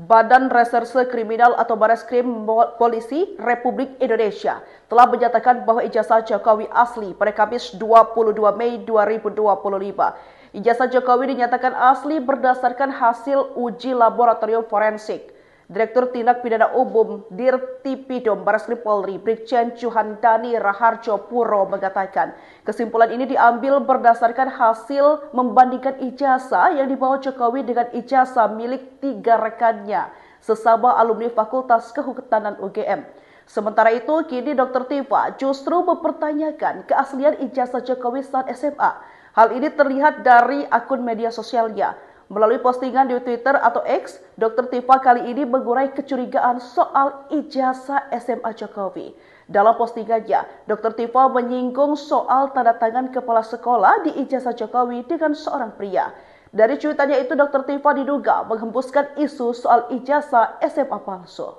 Badan Reserse Kriminal atau Bareskrim Polisi Republik Indonesia telah menyatakan bahwa ijazah Jokowi asli pada Kamis 22 Mei 2025. Ijazah Jokowi dinyatakan asli berdasarkan hasil uji laboratorium forensik. Direktur Tindak Pidana Umum Dirtipidum Bareskrim Polri Brigjen Juhandani Raharjo Puro mengatakan kesimpulan ini diambil berdasarkan hasil membandingkan ijazah yang dibawa Jokowi dengan ijazah milik 3 rekannya sesama alumni Fakultas Kehutanan UGM. Sementara itu, kini Dr. Tifa justru mempertanyakan keaslian ijazah Jokowi saat SMA. Hal ini terlihat dari akun media sosialnya. Melalui postingan di Twitter atau X, Dr. Tifa kali ini mengurai kecurigaan soal ijazah SMA Jokowi. Dalam postingannya, Dr. Tifa menyinggung soal tanda tangan kepala sekolah di ijazah Jokowi dengan seorang pria. Dari cuitannya itu, Dr. Tifa diduga menghembuskan isu soal ijazah SMA palsu.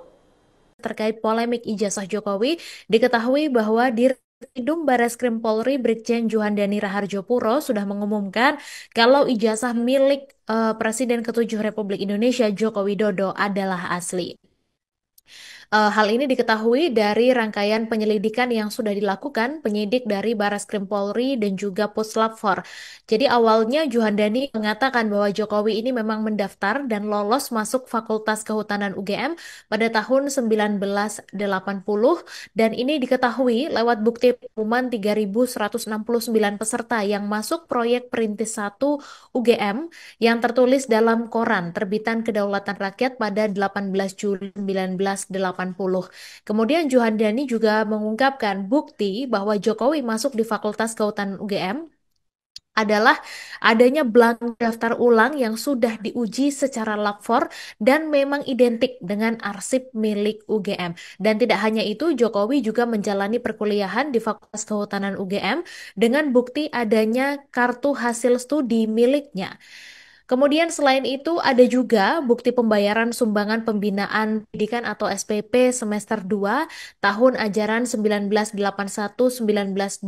Terkait polemik ijazah Jokowi, diketahui bahwa Dirtipidum Bareskrim Polri Brigjen Juhandani Raharjo Puro sudah mengumumkan kalau ijazah milik Presiden ke-7 Republik Indonesia Joko Widodo adalah asli. Hal ini diketahui dari rangkaian penyelidikan yang sudah dilakukan penyidik dari Bareskrim Polri dan juga Puslap 4. Jadi awalnya Juhandani mengatakan bahwa Jokowi ini memang mendaftar dan lolos masuk Fakultas Kehutanan UGM pada tahun 1980 dan ini diketahui lewat bukti pengumuman 3.169 peserta yang masuk proyek Perintis 1 UGM yang tertulis dalam koran terbitan Kedaulatan Rakyat pada 18 Juli 1980. Kemudian Juhandani juga mengungkapkan bukti bahwa Jokowi masuk di Fakultas Kehutanan UGM adalah adanya belangko daftar ulang yang sudah diuji secara lapor dan memang identik dengan arsip milik UGM. Dan tidak hanya itu, Jokowi juga menjalani perkuliahan di Fakultas Kehutanan UGM dengan bukti adanya kartu hasil studi miliknya. Kemudian selain itu ada juga bukti pembayaran sumbangan pembinaan pendidikan atau SPP semester 2 tahun ajaran 1981-1982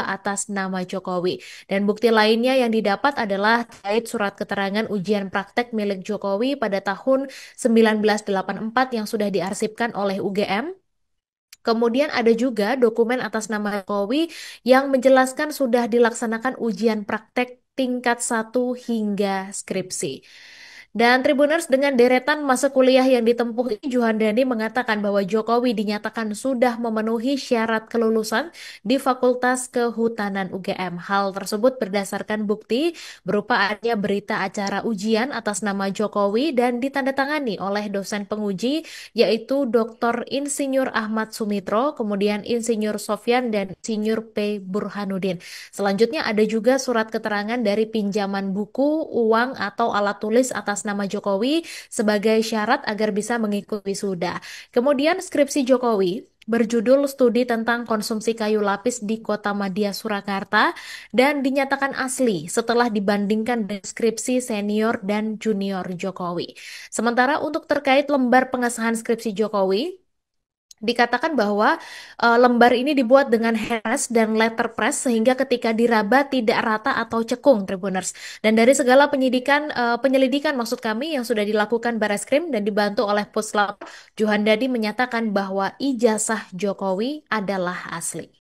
atas nama Jokowi. Dan bukti lainnya yang didapat adalah terkait surat keterangan ujian praktek milik Jokowi pada tahun 1984 yang sudah diarsipkan oleh UGM. Kemudian ada juga dokumen atas nama Jokowi yang menjelaskan sudah dilaksanakan ujian praktek tingkat 1 hingga skripsi. Dan Tribuners dengan deretan masa kuliah yang ditempuh ini Juhandani mengatakan bahwa Jokowi dinyatakan sudah memenuhi syarat kelulusan di Fakultas Kehutanan UGM. Hal tersebut berdasarkan bukti berupa adanya berita acara ujian atas nama Jokowi dan ditandatangani oleh dosen penguji yaitu Dr. Insinyur Ahmad Sumitro, kemudian Insinyur Sofyan dan Insinyur P. Burhanuddin. Selanjutnya ada juga surat keterangan dari pinjaman buku, uang atau alat tulis atas nama Jokowi sebagai syarat agar bisa mengikuti wisuda. Kemudian skripsi Jokowi berjudul Studi tentang Konsumsi Kayu Lapis di Kota Madya Surakarta dan dinyatakan asli setelah dibandingkan dengan skripsi senior dan junior Jokowi. Sementara untuk terkait lembar pengesahan skripsi Jokowi, dikatakan bahwa lembar ini dibuat dengan heras dan letterpress sehingga ketika diraba tidak rata atau cekung, Tribuners. Dan dari segala penyelidikan maksud kami yang sudah dilakukan Bareskrim dan dibantu oleh Puslap, Juhandadi menyatakan bahwa ijazah Jokowi adalah asli.